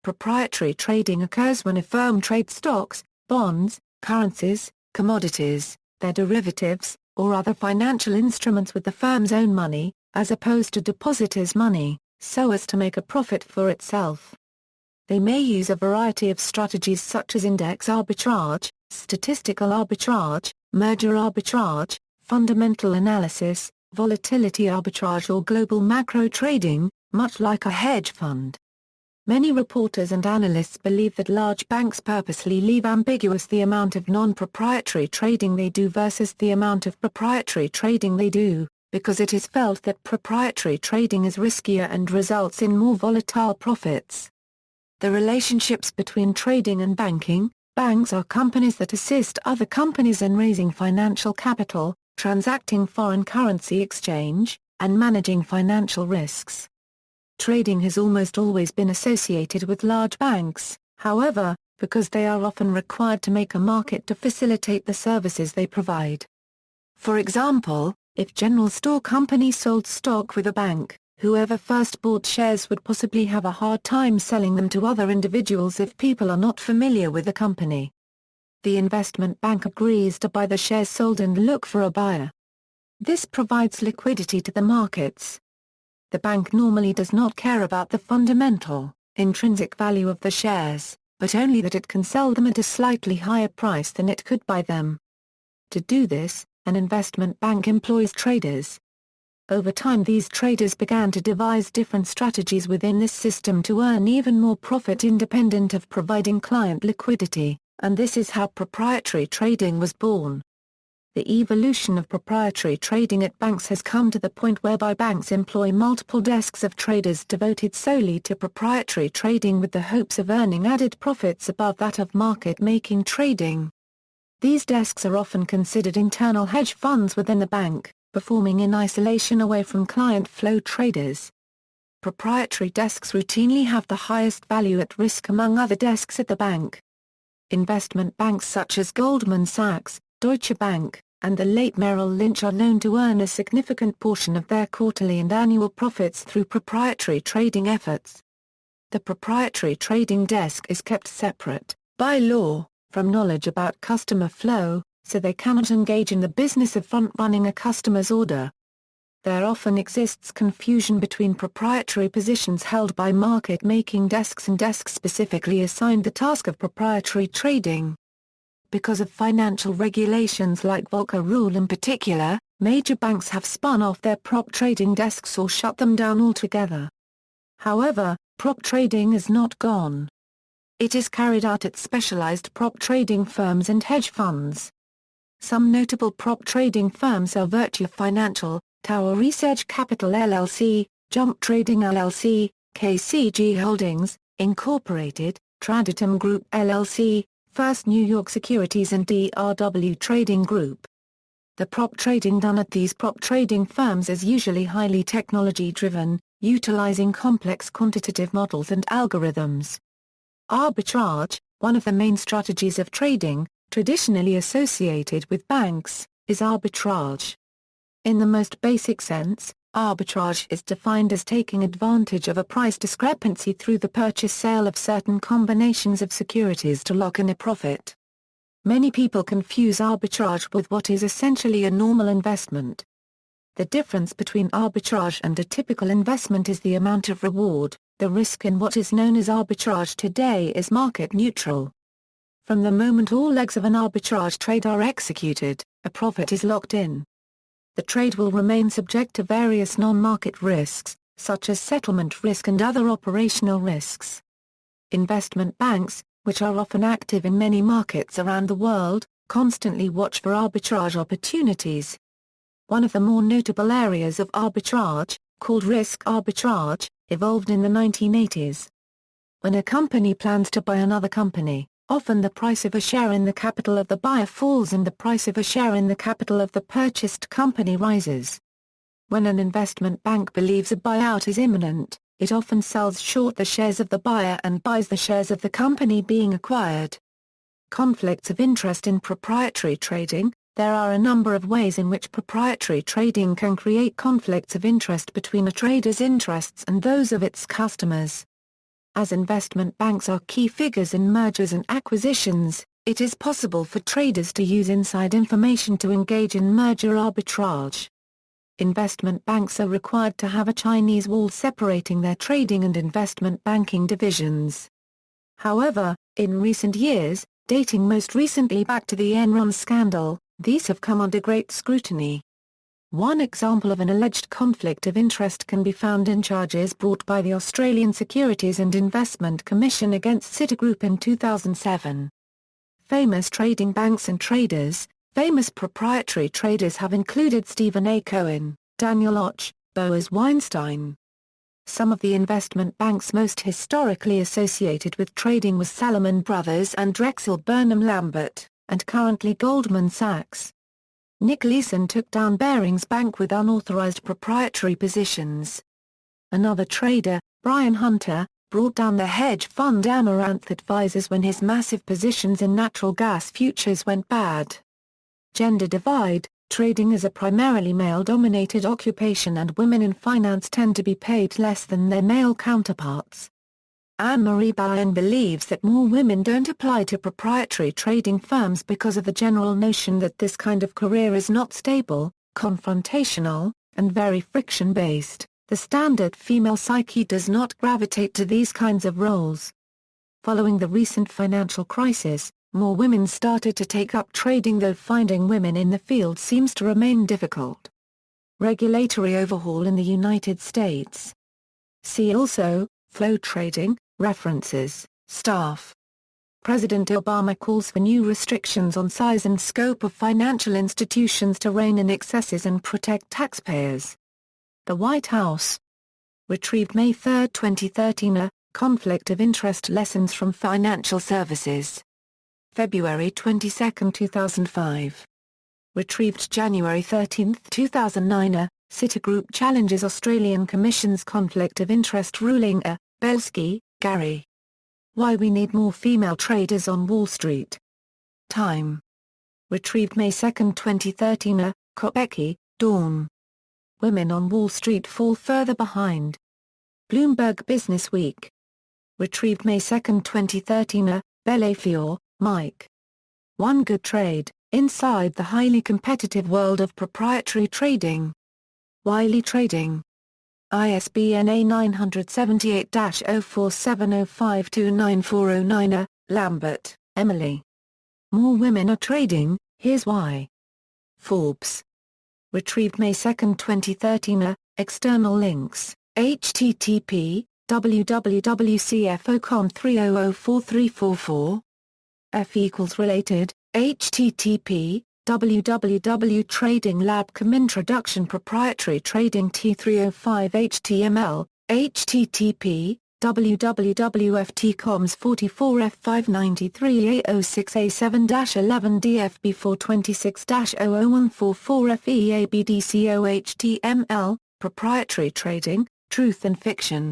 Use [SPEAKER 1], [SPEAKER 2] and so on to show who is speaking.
[SPEAKER 1] Proprietary trading occurs when a firm trades stocks, bonds, currencies, commodities, their derivatives, or other financial instruments with the firm's own money, as opposed to depositors' money, so as to make a profit for itself. They may use a variety of strategies such as index arbitrage, statistical arbitrage, merger arbitrage, fundamental analysis, volatility arbitrage or global macro trading, much like a hedge fund. Many reporters and analysts believe that large banks purposely leave ambiguous the amount of non-proprietary trading they do versus the amount of proprietary trading they do, because it is felt that proprietary trading is riskier and results in more volatile profits. The relationships between trading and banking: banks are companies that assist other companies in raising financial capital, transacting foreign currency exchange, and managing financial risks. Trading has almost always been associated with large banks, however, because they are often required to make a market to facilitate the services they provide. For example, if General Store Company sold stock with a bank, whoever first bought shares would possibly have a hard time selling them to other individuals if people are not familiar with the company. The investment bank agrees to buy the shares sold and look for a buyer. This provides liquidity to the markets. The bank normally does not care about the fundamental, intrinsic value of the shares, but only that it can sell them at a slightly higher price than it could buy them. To do this, an investment bank employs traders. Over time these traders began to devise different strategies within this system to earn even more profit independent of providing client liquidity, and this is how proprietary trading was born. The evolution of proprietary trading at banks has come to the point whereby banks employ multiple desks of traders devoted solely to proprietary trading with the hopes of earning added profits above that of market-making trading. These desks are often considered internal hedge funds within the bank, performing in isolation away from client flow traders. Proprietary desks routinely have the highest value at risk among other desks at the bank. Investment banks such as Goldman Sachs, Deutsche Bank, and the late Merrill Lynch are known to earn a significant portion of their quarterly and annual profits through proprietary trading efforts. The proprietary trading desk is kept separate, by law, from knowledge about customer flow, so they cannot engage in the business of front-running a customer's order. There often exists confusion between proprietary positions held by market-making desks and desks specifically assigned the task of proprietary trading. Because of financial regulations like Volcker Rule in particular, major banks have spun off their prop trading desks or shut them down altogether. However, prop trading is not gone. It is carried out at specialized prop trading firms and hedge funds. Some notable prop trading firms are Virtue Financial, Tower Research Capital LLC, Jump Trading LLC, KCG Holdings, Incorporated, Traditum Group LLC, First New York Securities and DRW Trading Group. The prop trading done at these prop trading firms is usually highly technology-driven, utilizing complex quantitative models and algorithms. Arbitrage, one of the main strategies of trading, traditionally associated with banks, is arbitrage. In the most basic sense, arbitrage is defined as taking advantage of a price discrepancy through the purchase-sale of certain combinations of securities to lock in a profit. Many people confuse arbitrage with what is essentially a normal investment. The difference between arbitrage and a typical investment is the amount of reward. The risk in what is known as arbitrage today is market neutral. From the moment all legs of an arbitrage trade are executed, a profit is locked in. The trade will remain subject to various non-market risks, such as settlement risk and other operational risks. Investment banks, which are often active in many markets around the world, constantly watch for arbitrage opportunities. One of the more notable areas of arbitrage, called risk arbitrage, evolved in the 1980s. When a company plans to buy another company, often the price of a share in the capital of the buyer falls and the price of a share in the capital of the purchased company rises. When an investment bank believes a buyout is imminent, it often sells short the shares of the buyer and buys the shares of the company being acquired. Conflicts of interest in proprietary trading. There are a number of ways in which proprietary trading can create conflicts of interest between a trader's interests and those of its customers. as investment banks are key figures in mergers and acquisitions, it is possible for traders to use inside information to engage in merger arbitrage. Investment banks are required to have a Chinese wall separating their trading and investment banking divisions. However, in recent years, dating most recently back to the Enron scandal, these have come under great scrutiny. One example of an alleged conflict of interest can be found in charges brought by the Australian Securities and Investment Commission against Citigroup in 2007. Famous trading banks and traders. Famous proprietary traders have included Stephen A. Cohen, Daniel Och, Boaz Weinstein. Some of the investment banks most historically associated with trading was Salomon Brothers and Drexel Burnham Lambert, and currently Goldman Sachs. Nick Leeson took down Barings Bank with unauthorized proprietary positions. Another trader, Brian Hunter, brought down the hedge fund Amaranth Advisors when his massive positions in natural gas futures went bad. Gender divide. Trading is a primarily male-dominated occupation and women in finance tend to be paid less than their male counterparts. Anne-Marie Bayen believes that more women don't apply to proprietary trading firms because of the general notion that this kind of career is not stable, confrontational, and very friction-based. The standard female psyche does not gravitate to these kinds of roles. Following the recent financial crisis, more women started to take up trading, though finding women in the field seems to remain difficult. Regulatory overhaul in the United States. See also, flow trading. References, staff. President Obama calls for new restrictions on size and scope of financial institutions to rein in excesses and protect taxpayers. The White House. Retrieved May 3, 2013. A Conflict of Interest Lessons from Financial Services. February 22, 2005. Retrieved January 13, 2009. A Citigroup challenges Australian Commission's Conflict of Interest ruling. A Belsky, Gary. Why we need more female traders on Wall Street. Time. Retrieved May 2, 2013. A Kopecky, Dawn. Women on Wall Street fall further behind. Bloomberg Business Week. Retrieved May 2, 2013. A Bellafior, Mike. One Good Trade, Inside the Highly Competitive World of Proprietary Trading. Wiley Trading. ISBN A978-0470529409. Lambert, Emily. More Women Are Trading, Here's Why. Forbes. Retrieved May 2, 2013. External links, http, www.cfocom3004344. F equals related, http, www.tradinglab.com Introduction Proprietary Trading T305 HTML, http, www.ftcoms 44F593 A06A7-11 DFB426-00144 FEABDCO HTML, Proprietary Trading, Truth and Fiction.